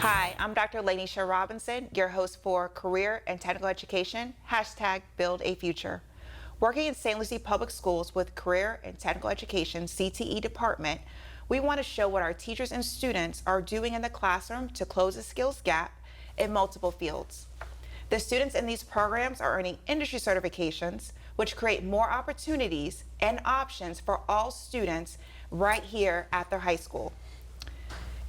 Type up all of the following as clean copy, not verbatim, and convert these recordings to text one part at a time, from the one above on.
Hi, I'm Dr. Lanisha Robinson, your host for Career and Technical Education, #Build a Future. Working in St. Lucie Public Schools with Career and Technical Education CTE department, we want to show what our teachers and students are doing in the classroom to close the skills gap in multiple fields. The students in these programs are earning industry certifications, which create more opportunities and options for all students right here at their high school.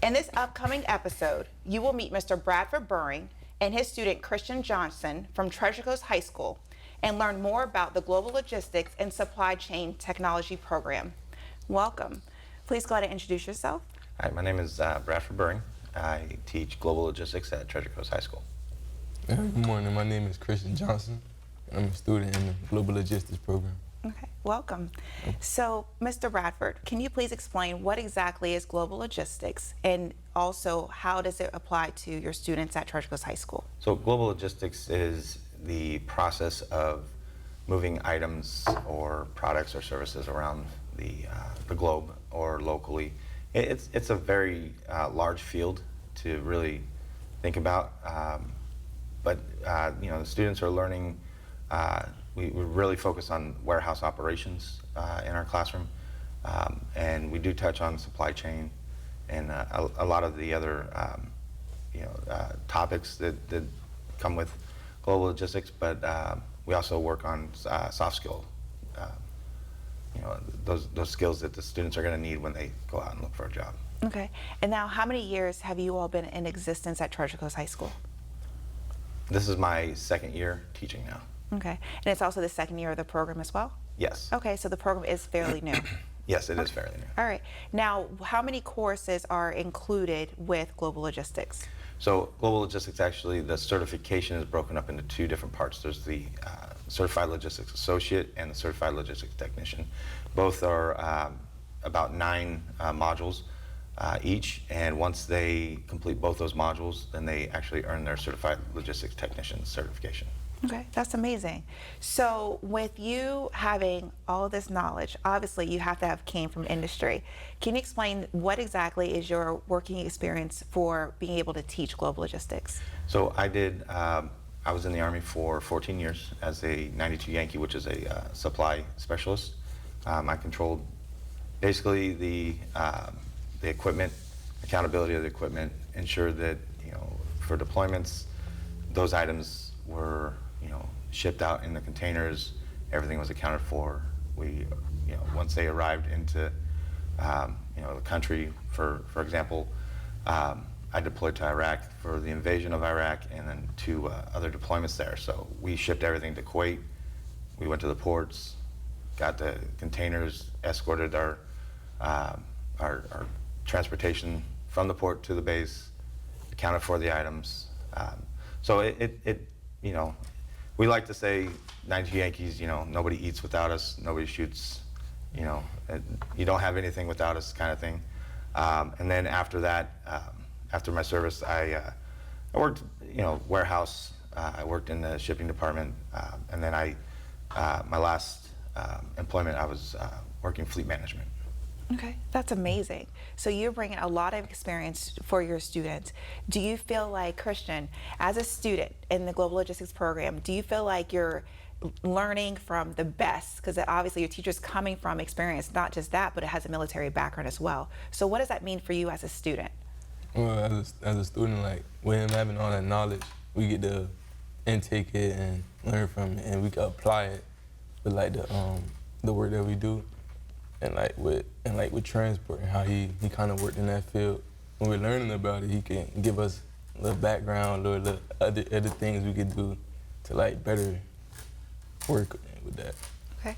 In this upcoming episode, you will meet Mr. Bradford Buring and his student Christian Johnson from Treasure Coast High School and learn more about the Global Logistics and Supply Chain Technology program. Welcome. Please go ahead and introduce yourself. Hi, my name is Bradford Buring. I teach Global Logistics at Treasure Coast High School. Good morning. My name is Christian Johnson. I'm a student in the Global Logistics program. Okay, welcome. So, Mr. Bradford, can you please explain what exactly is Global Logistics and also how does it apply to your students at Treasure Coast High School? So Global Logistics is the process of moving items or products or services around the globe or locally. It's a very large field to really think about, but the students are learning. We really focus on warehouse operations in our classroom, and we do touch on supply chain and a lot of the other topics that come with global logistics. But we also work on soft skill, those skills that the students are going to need when they go out and look for a job. Okay, and now how many years have you all been in existence at Treasure Coast High School? This is my second year teaching now. Okay, and it's also the second year of the program as well? Yes. Okay, so the program is fairly new. Yes, it is fairly new. All right, now how many courses are included with Global Logistics? So Global Logistics, actually, the certification is broken up into two different parts. There's the Certified Logistics Associate and the Certified Logistics Technician. Both are about 9 modules each, and once they complete both those modules, then they actually earn their Certified Logistics Technician certification. Okay, that's amazing. So with you having all of this knowledge, obviously you have to have came from industry. Can you explain what exactly is your working experience for being able to teach global logistics? So I was in the Army for 14 years as a 92 Yankee, which is a supply specialist. I controlled basically the equipment, accountability of the equipment, ensured that for deployments, those items were shipped out in the containers. Everything was accounted for. We, once they arrived into the country, for example, I deployed to Iraq for the invasion of Iraq and then 2 other deployments there. So we shipped everything to Kuwait. We went to the ports, got the containers, escorted our transportation from the port to the base, accounted for the items. So we like to say 92 Yankees, nobody eats without us, nobody shoots, you don't have anything without us kind of thing. And then after that, after my service, I worked, warehouse, I worked in the shipping department, and then my last employment, I was working fleet management. Okay, that's amazing. So you're bringing a lot of experience for your students. Do you feel like, Christian, as a student in the Global Logistics program, do you feel like you're learning from the best? Because obviously your teacher's coming from experience, not just that, but it has a military background as well. So what does that mean for you as a student? Well, as a student, like, with him having all that knowledge, we get to intake it and learn from it, and we can apply it with like the work that we do. And with transport and how he kind of worked in that field. When we're learning about it, he can give us a little background or the other things we could do to better work with that. Okay.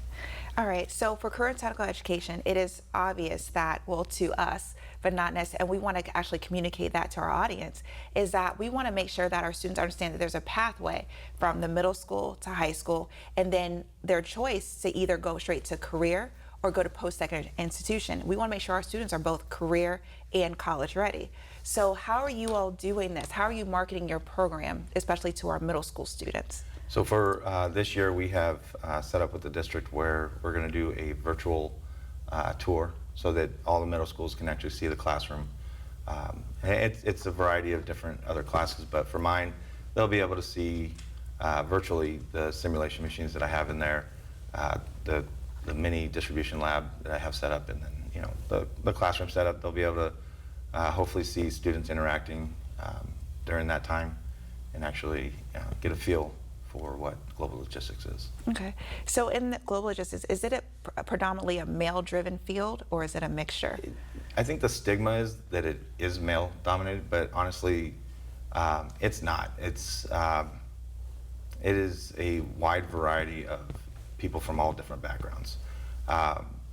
All right. So for current technical education, it is obvious that, well, to us, but not necessarily, and we want to actually communicate that to our audience, is that we want to make sure that our students understand that there's a pathway from the middle school to high school, and then their choice to either go straight to career or go to post-secondary institution. We want to make sure our students are both career and college ready. So how are you all doing this? How are you marketing your program, especially to our middle school students? So for this year, we have set up with the district where we're going to do a virtual tour so that all the middle schools can actually see the classroom. And it's a variety of different other classes, but for mine, they'll be able to see virtually the simulation machines that I have in there, the mini distribution lab that I have set up, and then the classroom setup. They'll be able to hopefully see students interacting during that time, and actually get a feel for what global logistics is. Okay. So in the global logistics, is it predominantly a male-driven field, or is it a mixture? I think the stigma is that it is male-dominated, but honestly, it's not. It is a wide variety of people from all different backgrounds.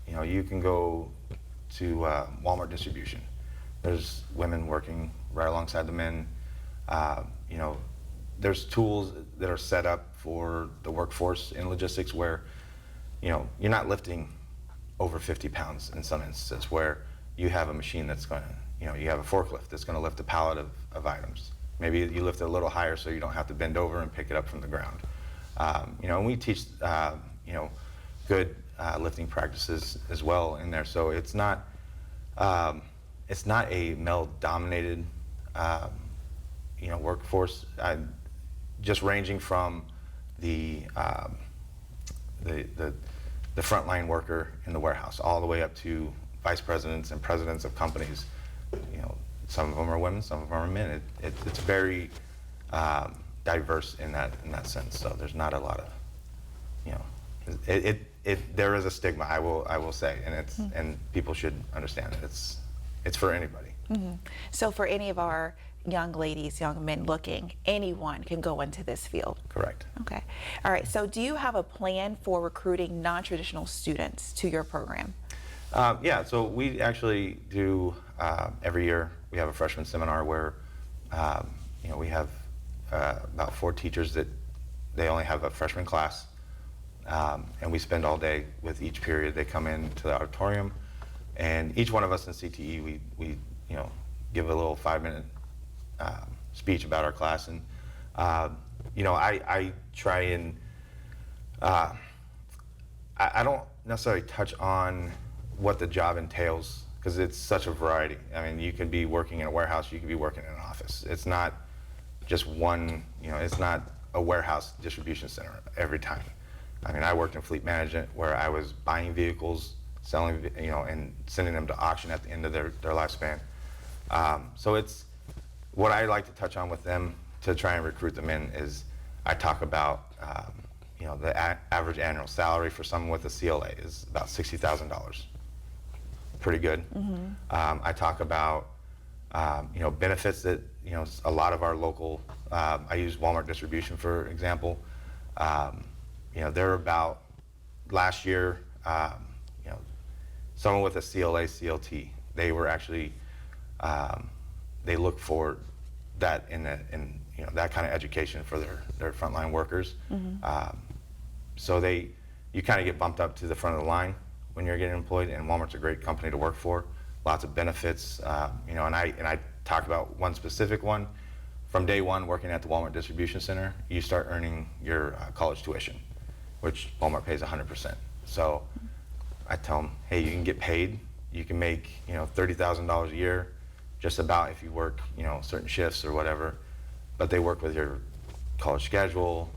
You can go to Walmart distribution. There's women working right alongside the men. There's tools that are set up for the workforce in logistics where, you're not lifting over 50 pounds in some instances, where you have a machine that's going to, you have a forklift that's going to lift a pallet of items. Maybe you lift it a little higher so you don't have to bend over and pick it up from the ground. And we teach, good lifting practices as well in there. So it's not a male-dominated, workforce. Just ranging from the frontline worker in the warehouse all the way up to vice presidents and presidents of companies. Some of them are women, some of them are men. It's very diverse in that sense. So there's not a lot of, there is a stigma, I will say, and and people should understand that it's for anybody. Mm-hmm. So for any of our young ladies, young men looking, anyone can go into this field? Correct. Okay. All right. So do you have a plan for recruiting non-traditional students to your program? Yeah, so we actually do, every year, we have a freshman seminar where, we have about 4 teachers that they only have a freshman class, and we spend all day with each period. They come into the auditorium, and each one of us in CTE, we give a little 5-minute speech about our class, and I try and I don't necessarily touch on what the job entails, because it's such a variety. I mean, you could be working in a warehouse, you could be working in an office. It's not just one, it's not a warehouse distribution center every time. I mean, I worked in fleet management where I was buying vehicles, selling, and sending them to auction at the end of their lifespan. So it's, what I like to touch on with them to try and recruit them in is, I talk about, the average annual salary for someone with a CLA is about $60,000. Pretty good. Mm-hmm. I talk about, benefits that, a lot of our local, I use Walmart distribution, for example. They're about, last year, someone with a CLA, CLT, they were actually, they look for that in that kind of education for their frontline workers. Mm-hmm. So you kind of get bumped up to the front of the line when you're getting employed, and Walmart's a great company to work for. Lots of benefits, and I talk about one specific one. From day one working at the Walmart distribution center, you start earning your college tuition, which Walmart pays 100%. So I tell them, hey, you can get paid. You can make $30,000 a year, just about, if you work certain shifts or whatever. But they work with your college schedule.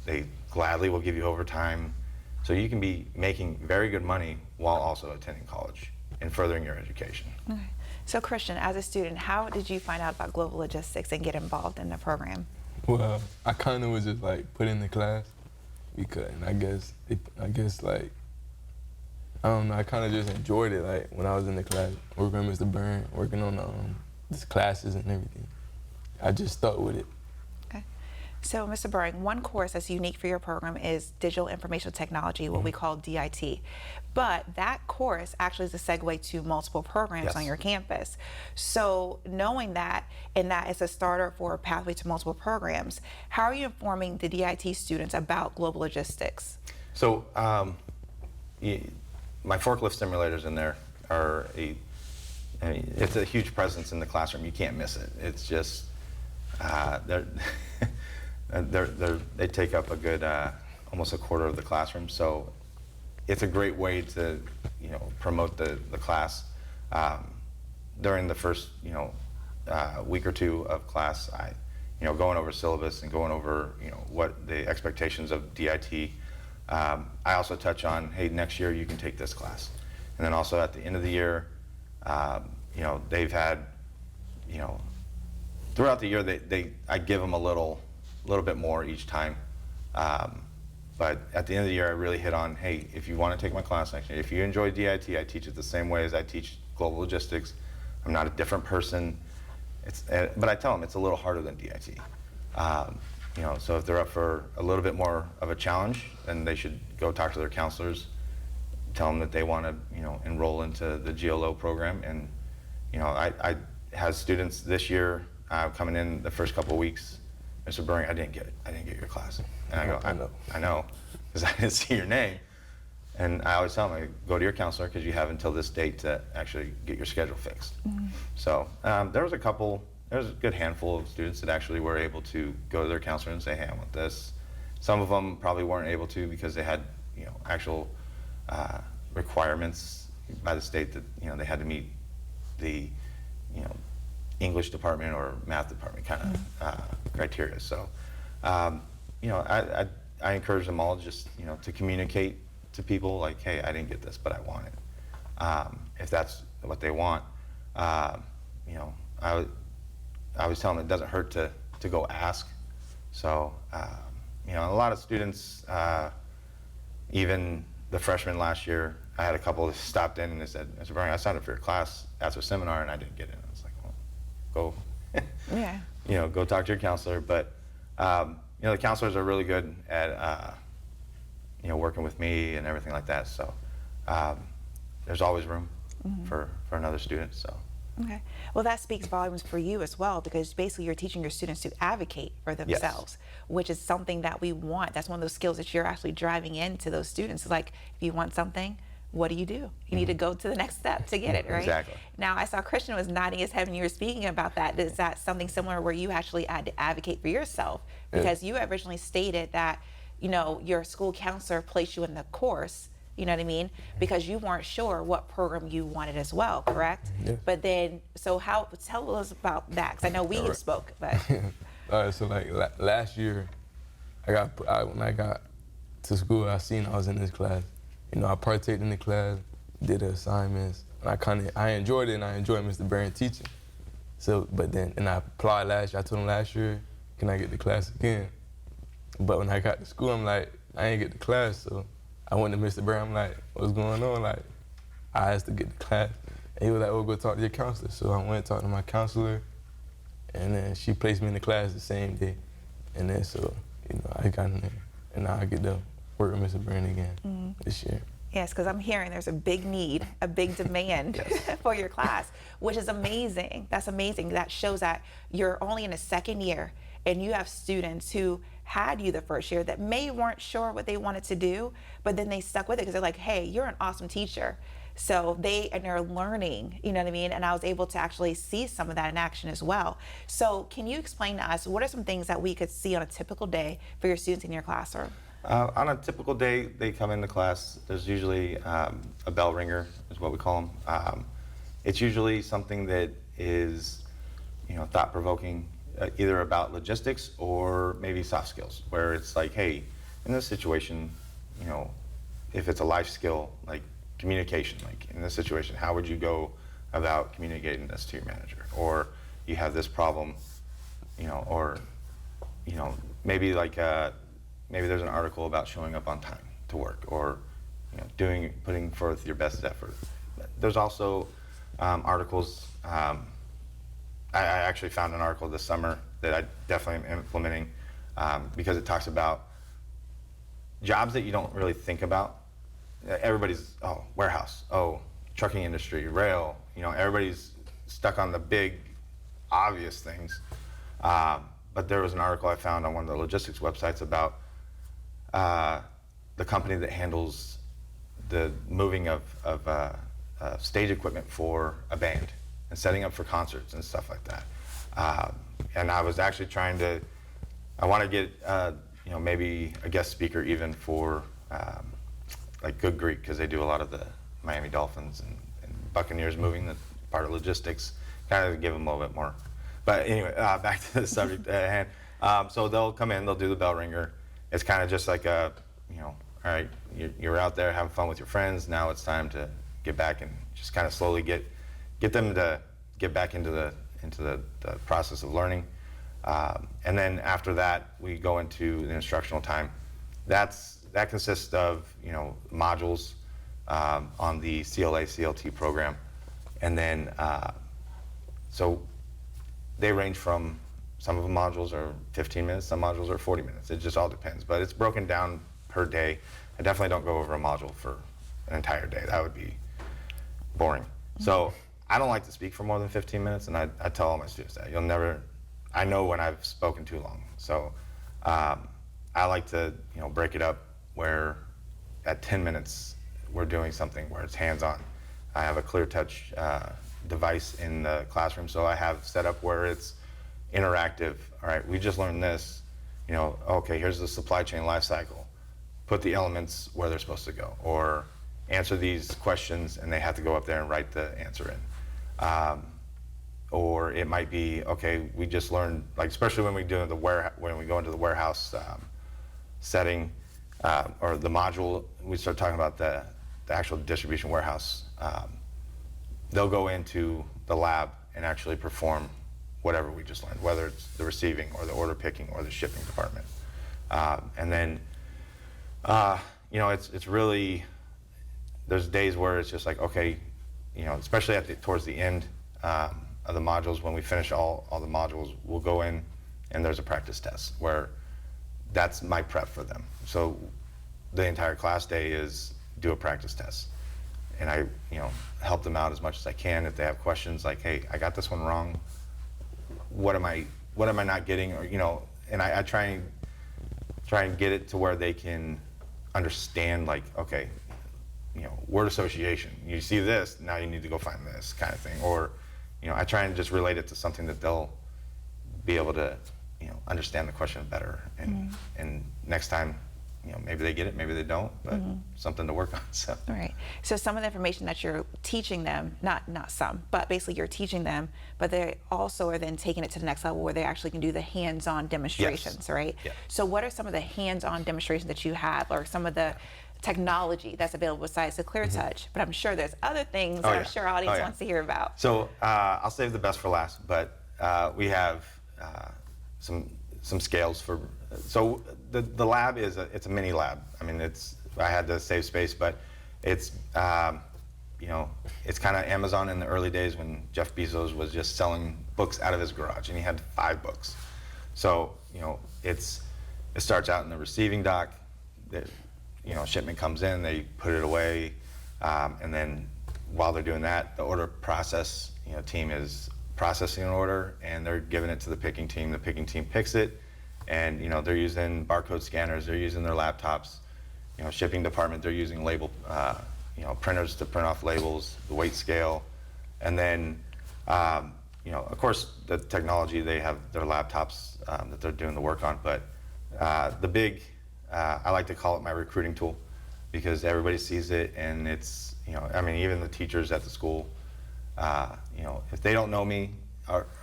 They gladly will give you overtime. So you can be making very good money while also attending college and furthering your education. Okay. So Christian, as a student, how did you find out about global logistics and get involved in the program? Well, I kind of was just like put in the class because, and I guess like, I don't know, I kind of just enjoyed it, like when I was in the class, working with Mr. Buring, working on these classes and everything. I just stuck with it. Okay. So Mr. Buring, one course that's unique for your program is Digital Information Technology, what we call DIT. But that course actually is a segue to multiple programs Yes. on your campus. So knowing that, and that is a starter for a pathway to multiple programs, how are you informing the DIT students about global logistics? So my forklift simulators in there are it's a huge presence in the classroom. You can't miss it. It's just, they take up a good, almost a quarter of the classroom. So it's a great way to, promote the class. during the first, week or two of class, going over syllabus and going over, what the expectations of DIT. I also touch on, hey, next year you can take this class. And then also at the end of the year, they've had, throughout the year, I give them a little bit more each time. But at the end of the year, I really hit on, hey, if you want to take my class next year, if you enjoy DIT, I teach it the same way as I teach global logistics. I'm not a different person. But I tell them it's a little harder than DIT. So if they're up for a little bit more of a challenge, then they should go talk to their counselors, tell them that they want to, enroll into the GLO program. And, I had students this year coming in the first couple of weeks. Mr. Buring, I didn't get it. I didn't get your class. And I go, I know, because I didn't see your name. And I always tell them, go to your counselor because you have until this date to actually get your schedule fixed. Mm-hmm. So there was a good handful of students that actually were able to go to their counselor and say, hey, I want this. Some of them probably weren't able to because they had, actual requirements by the state that, they had to meet the, English department or math department kind of criteria. So, I encourage them all just, to communicate to people like, hey, I didn't get this, but I want it. If that's what they want, I always tell them it doesn't hurt to go ask. So, a lot of students, even the freshmen last year, I had a couple that stopped in and they said, Mr. Buring, I signed up for your class after seminar and I didn't get in. I was like, well, go, go talk to your counselor. But, the counselors are really good at, working with me and everything like that. So there's always room for another student. So. Okay. Well, that speaks volumes for you as well, because basically you're teaching your students to advocate for themselves, which is something that we want. That's one of those skills that you're actually driving into those students. It's like, if you want something, what do? You need to go to the next step to get it, right? Exactly. Now, I saw Christian was nodding his head when you were speaking about that. Is that something similar where you actually had to advocate for yourself? Because you originally stated that, your school counselor placed you in the course, you know what I mean? Because you weren't sure what program you wanted as well, correct? Yeah. But then, tell us about that, because I know we spoke, but. All right, so like last year, when I got to school, I was in this class. I partaked in the class, did the assignments, and I enjoyed it, and I enjoyed Mr. Buring teaching. So, and I applied last year. I told him last year, can I get the class again? But when I got to school, I'm like, I ain't get the class, so I went to Mr. Buring. I'm like, what's going on? Like, I asked to get the class, and he was like, oh, go talk to your counselor. So I went and talked to my counselor, and then she placed me in the class the same day. And then I got in there, and now I get to work with Mr. Buring again this year. Yes, because I'm hearing there's a big need, a big demand for your class, which is amazing. That's amazing. That shows that you're only in the second year and you have students who had you the first year that weren't sure what they wanted to do, but then they stuck with it because they're like, hey, you're an awesome teacher. So they're learning, you know what I mean? And I was able to actually see some of that in action as well. So can you explain to us, what are some things that we could see on a typical day for your students in your classroom? On a typical day, they come into class. There's usually a bell ringer, is what we call them. It's usually something that is, thought-provoking, either about logistics or maybe soft skills, where it's like, hey, in this situation, if it's a life skill, like communication, like in this situation, how would you go about communicating this to your manager? Or you have this problem, maybe like maybe there's an article about showing up on time to work, or putting forth your best effort. There's also articles. I actually found an article this summer that I definitely am implementing because it talks about jobs that you don't really think about. Everybody's, warehouse, trucking industry, rail, everybody's stuck on the big, obvious things. But there was an article I found on one of the logistics websites about the company that handles the moving of stage equipment for a band and setting up for concerts and stuff like that. And I was actually I want to get, maybe a guest speaker even for like Good Greek, because they do a lot of the Miami Dolphins and Buccaneers moving the part of logistics, kind of to give them a little bit more. But anyway, back to the subject at hand. So they'll come in, they'll do the bell ringer. It's kind of just like a, all right, you're out there having fun with your friends. Now it's time to get back and just kind of slowly get them to get back into the process of learning. And then after that, we go into the instructional time. That consists of modules on the CLA CLT program, and then so they range from, some of the modules are 15 minutes, some modules are 40 minutes. It just all depends, but it's broken down per day. I definitely don't go over a module for an entire day. That would be boring. So I don't like to speak for more than 15 minutes, and I tell all my students that. I know when I've spoken too long. So I like to break it up where at 10 minutes we're doing something where it's hands-on. I have a clear touch device in the classroom, so I have set up where it's interactive. All right, we just learned this, okay, here's the supply chain life cycle. Put the elements where they're supposed to go, or answer these questions and they have to go up there and write the answer in. Or it might be, okay, we just learned, like especially when we go into the warehouse setting, or the module, we start talking about the actual distribution warehouse. They'll go into the lab and actually perform whatever we just learned, whether it's the receiving or the order picking or the shipping department. And then, it's really, there's days where it's just like, okay, especially towards the end of the modules, when we finish all the modules, we'll go in and there's a practice test where that's my prep for them. So the entire class day is do a practice test. And I, help them out as much as I can. If they have questions like, hey, I got this one wrong. What am I not getting? Or, and I try and get it to where they can understand, like, okay, word association. You see this, now you need to go find this kind of thing. Or, I try and just relate it to something that they'll be able to, understand the question better. And next time, maybe they get it, maybe they don't, but something to work on. So. All right. So some of the information that you're teaching them, not some, but basically you're teaching them, but they also are then taking it to the next level where they actually can do the hands-on demonstrations, Yes. right? Yeah. So what are some of the hands-on demonstrations that you have, or some of the technology that's available besides the clear touch? But I'm sure there's other things that I'm sure our audience wants to hear about. So I'll save the best for last, but we have some scales for. So the lab it's a mini lab. I mean, I had to save space, but it's it's kind of Amazon in the early days when Jeff Bezos was just selling books out of his garage, and he had 5 books. So it starts out in the receiving dock. Shipment comes in, they put it away, and then while they're doing that, the order process team is processing an order, and they're giving it to the picking team. The picking team picks it, and they're using barcode scanners, they're using their laptops. Shipping department, they're using label, printers to print off labels, the weight scale, and then of course the technology, they have their laptops that they're doing the work on. But the big, I like to call it my recruiting tool, because everybody sees it, and it's even the teachers at the school, if they don't know me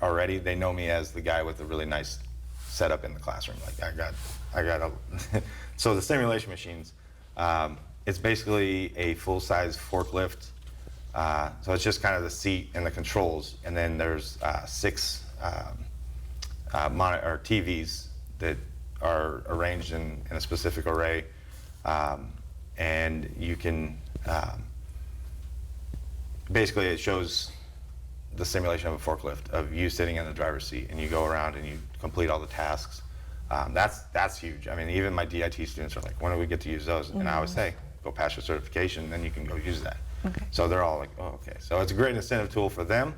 already, they know me as the guy with the really nice setup in the classroom. Like I got a so the simulation machines, it's basically a full-size forklift. So it's just kind of the seat and the controls, and then there's 6 monitor or TVs that are arranged in a specific array, and you can basically, it shows the simulation of a forklift of you sitting in the driver's seat, and you go around and you complete all the tasks. That's huge. I mean, even my DIT students are like, when do we get to use those? And I always say, go pass your certification, then you can go use that. Okay. So they're all like, oh, okay. So it's a great incentive tool for them,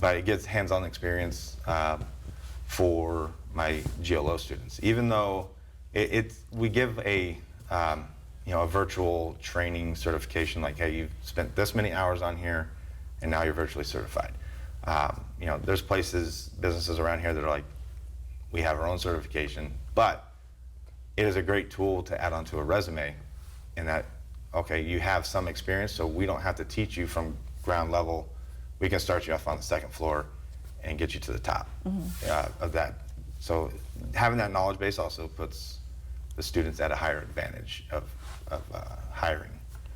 but it gets hands-on experience for my GLO students. Even though we give a virtual training certification, like, hey, you've spent this many hours on here, and now you're virtually certified. There's businesses around here that are like, we have our own certification, but it is a great tool to add onto a resume, in that, okay, you have some experience, so we don't have to teach you from ground level we can start you off on the second floor and get you to the top of that. So having that knowledge base also puts the students at a higher advantage of hiring.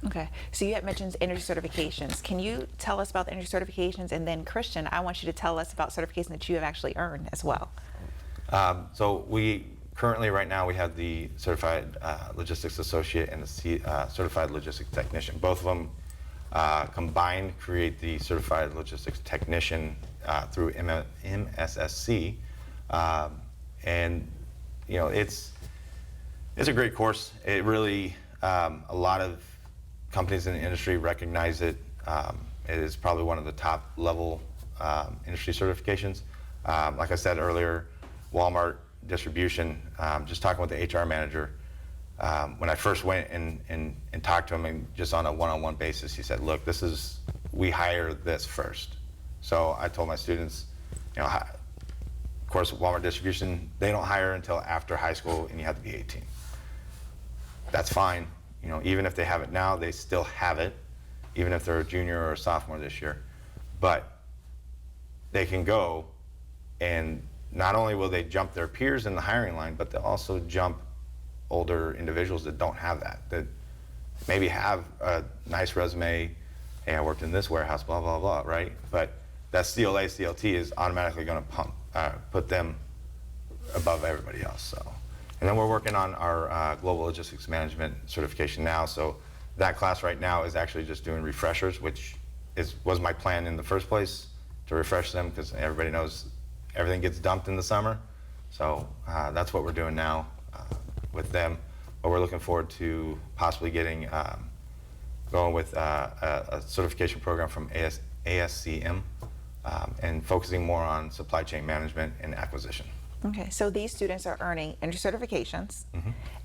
Okay, so you had mentioned industry certifications. Can you tell us about the industry certifications? And then Christian, I want you to tell us about certification that you have actually earned as well. So we currently, right now, we have the Certified Logistics Associate and the Certified Logistics Technician. Both of them combined create the Certified Logistics Technician through MSSC. And, you know, it's a great course. It really, a lot of companies in the industry recognize it. It is probably one of the top level industry certifications. Like I said earlier, Walmart distribution, just talking with the HR manager, when I first went and talked to him and just on a one-on-one basis, he said, look, we hire this first. So I told my students, you know, of course, Walmart distribution, they don't hire until after high school and you have to be 18. That's fine. You know, even if they have it now, they still have it, even if they're a junior or a sophomore this year. But they can go, and not only will they jump their peers in the hiring line, but they'll also jump older individuals that don't have that maybe have a nice resume. Hey, I worked in this warehouse, blah, blah, blah, right? But that CLA, CLT is automatically going to put them above everybody else. So. And then we're working on our Global Logistics Management certification now. So that class right now is actually just doing refreshers, which was my plan in the first place, to refresh them, because everybody knows everything gets dumped in the summer. So that's what we're doing now with them. But we're looking forward to possibly going with a certification program from ASCM and focusing more on supply chain management and acquisition. Okay, so these students are earning industry certifications,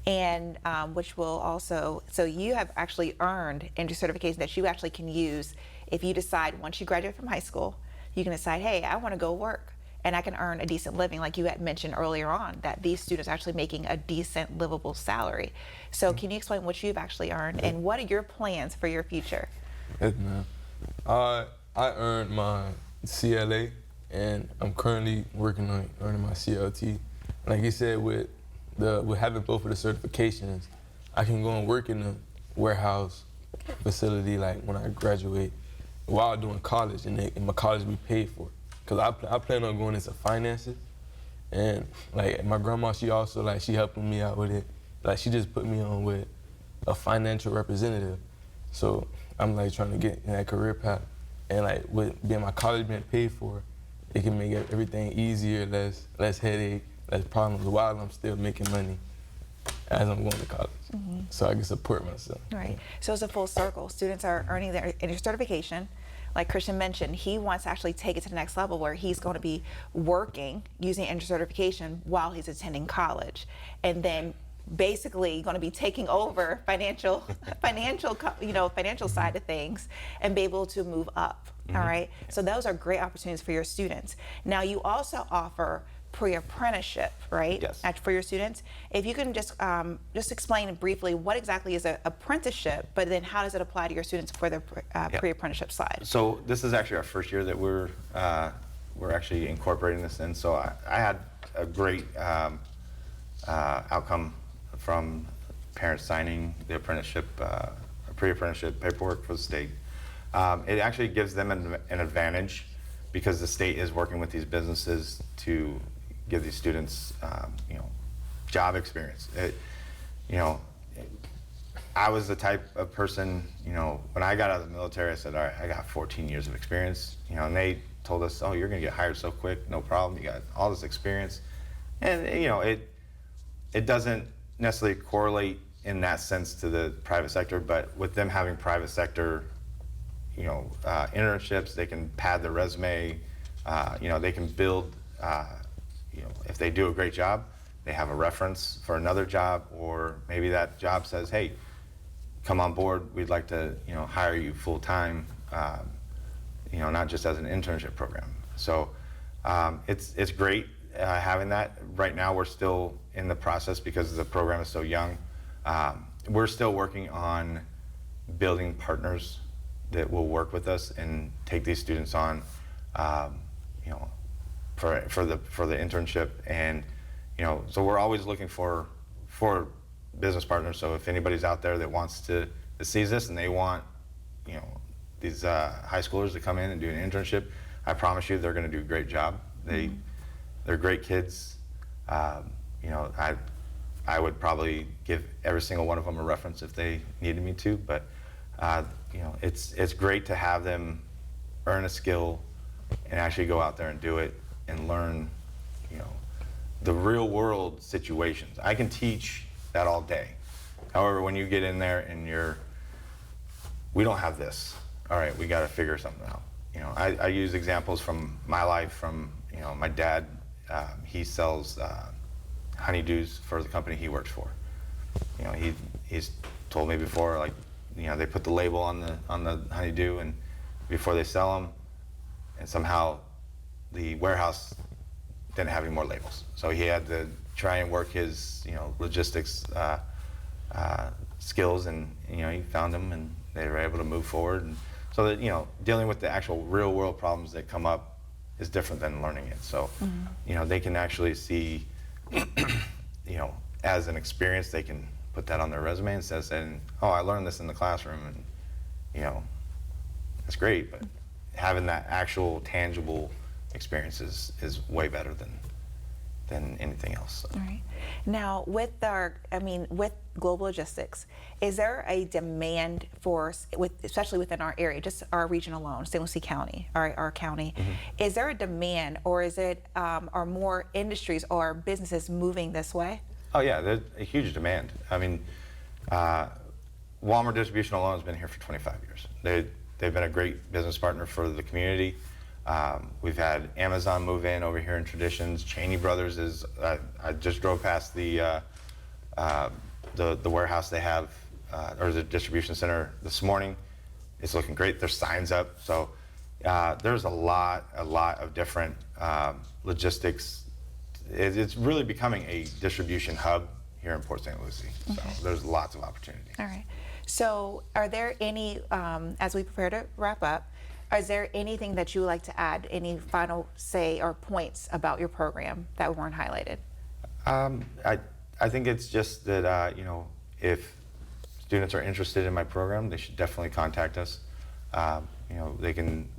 and which will also, so you have actually earned industry certification that you actually can use if you decide once you graduate from high school, you can decide, hey, I want to go work and I can earn a decent living, like you had mentioned earlier on, that these students are actually making a decent livable salary. So can you explain what you've actually earned and what are your plans for your future? Yes, ma'am. I earned my CLA, and I'm currently working on earning my CLT. Like you said, with having both of the certifications, I can go and work in the warehouse facility like when I graduate while doing college, and my college be paid for. Cause I plan on going into finances, and like my grandma, she also she helping me out with it. Like she just put me on with a financial representative. So I'm like trying to get in that career path, and like with being my college being paid for, it can make everything easier, less headache, less problems while I'm still making money as I'm going to college. So I can support myself. Right, so it's a full circle. Students are earning their industry certification. Like Christian mentioned, he wants to actually take it to the next level where he's going to be working using industry certification while he's attending college. And then basically going to be taking over financial side of things and be able to move up. All right, so those are great opportunities for your students. Now you also offer pre-apprenticeship, right? Yes. For your students. If you can just explain briefly what exactly is an apprenticeship, but then how does it apply to your students for the pre-apprenticeship side? So this is actually our first year that we're actually incorporating this in. So I had a great outcome from parents signing the apprenticeship, pre-apprenticeship paperwork for the state. It actually gives them an advantage because the state is working with these businesses to give these students, job experience. I was the type of person, when I got out of the military, I said, all right, I got 14 years of experience, and they told us, oh, you're gonna get hired so quick, no problem, you got all this experience. And, it doesn't necessarily correlate in that sense to the private sector, but with them having private sector, internships, they can pad their resume, they can build, if they do a great job, they have a reference for another job, or maybe that job says, hey, come on board, we'd like to, hire you full time, not just as an internship program. So it's great having that. Right now we're still in the process because the program is so young. We're still working on building partners that will work with us and take these students on, you know, for the internship. And you know, so we're always looking for business partners. So if anybody's out there that wants that sees this and they want, you know, these high schoolers to come in and do an internship, I promise you they're going to do a great job. They're great kids. You know, I would probably give every single one of them a reference if they needed me to, but you know, it's great to have them earn a skill and actually go out there and do it and learn, you know, the real world situations. I can teach that all day. However, when you get in there and we don't have this, all right, we got to figure something out. You know, I use examples from my life, from, you know, my dad. He sells honeydews for the company he works for. You know, he's told me before, like, you know, they put the label on the honeydew and before they sell them, and somehow the warehouse didn't have any more labels. So he had to try and work his, you know, logistics skills, and you know, he found them and they were able to move forward. And so that, you know, dealing with the actual real world problems that come up is different than learning it. So, you know, they can actually see, you know, as an experience, they can put that on their resume instead of saying, oh, I learned this in the classroom, and you know, that's great, but having that actual tangible experience is way better than anything else. So. All right. Now, with with global logistics, is there a demand for, especially within our area, just our region alone, St. Lucie County, our county, is there a demand, or is it, are more industries or businesses moving this way? Oh yeah, there's a huge demand. I mean, Walmart Distribution alone has been here for 25 years. They've been a great business partner for the community. We've had Amazon move in over here in Traditions. Cheney Brothers is, I just drove past the warehouse they have, or the distribution center this morning. It's looking great. There's signs up. So there's a lot of different logistics. It's really becoming a distribution hub here in Port St. Lucie. So there's lots of opportunity. All right. So are there any, as we prepare to wrap up, is there anything that you would like to add, any final say or points about your program that weren't highlighted? I think it's just that, you know, if students are interested in my program, they should definitely contact us. You know, they can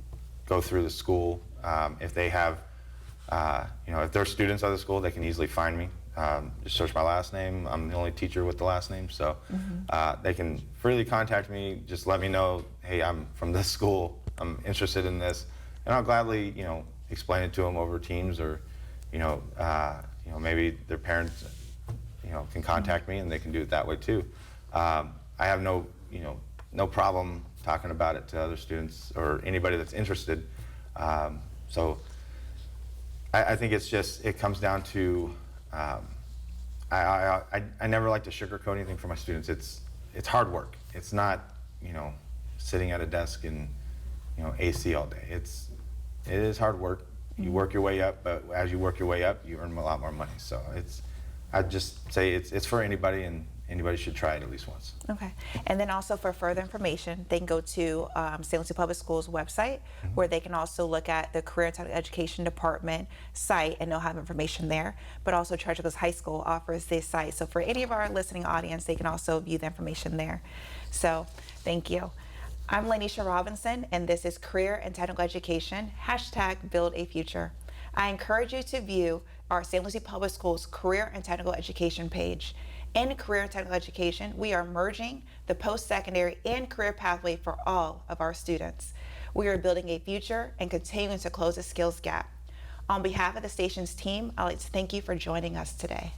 go through the school. If they have, you know, if they're students of the school, they can easily find me. Just search my last name. I'm the only teacher with the last name, so they can freely contact me. Just let me know, hey, I'm from this school. I'm interested in this, and I'll gladly, you know, explain it to them over Teams, or, you know, maybe their parents, you know, can contact me and they can do it that way too. I have no problem talking about it to other students or anybody that's interested. So I think it's just, it comes down to, I never like to sugarcoat anything for my students. It's hard work. It's not, you know, sitting at a desk and, you know, AC all day. It is hard work. You work your way up, but as you work your way up, you earn a lot more money. So I'd just say it's for anybody, and anybody should try it at least once. Okay. And then also for further information, they can go to St. Lucie Public Schools website, where they can also look at the Career and Technical Education Department site, and they'll have information there. But also Charter Oak High School offers this site. So for any of our listening audience, they can also view the information there. So thank you. I'm Lanisha Robinson, and this is Career and Technical Education, #Build a Future. I encourage you to view our St. Lucie Public Schools Career and Technical Education page. In Career and Technical Education, we are merging the post-secondary and career pathway for all of our students. We are building a future and continuing to close the skills gap. On behalf of the station's team, I'd like to thank you for joining us today.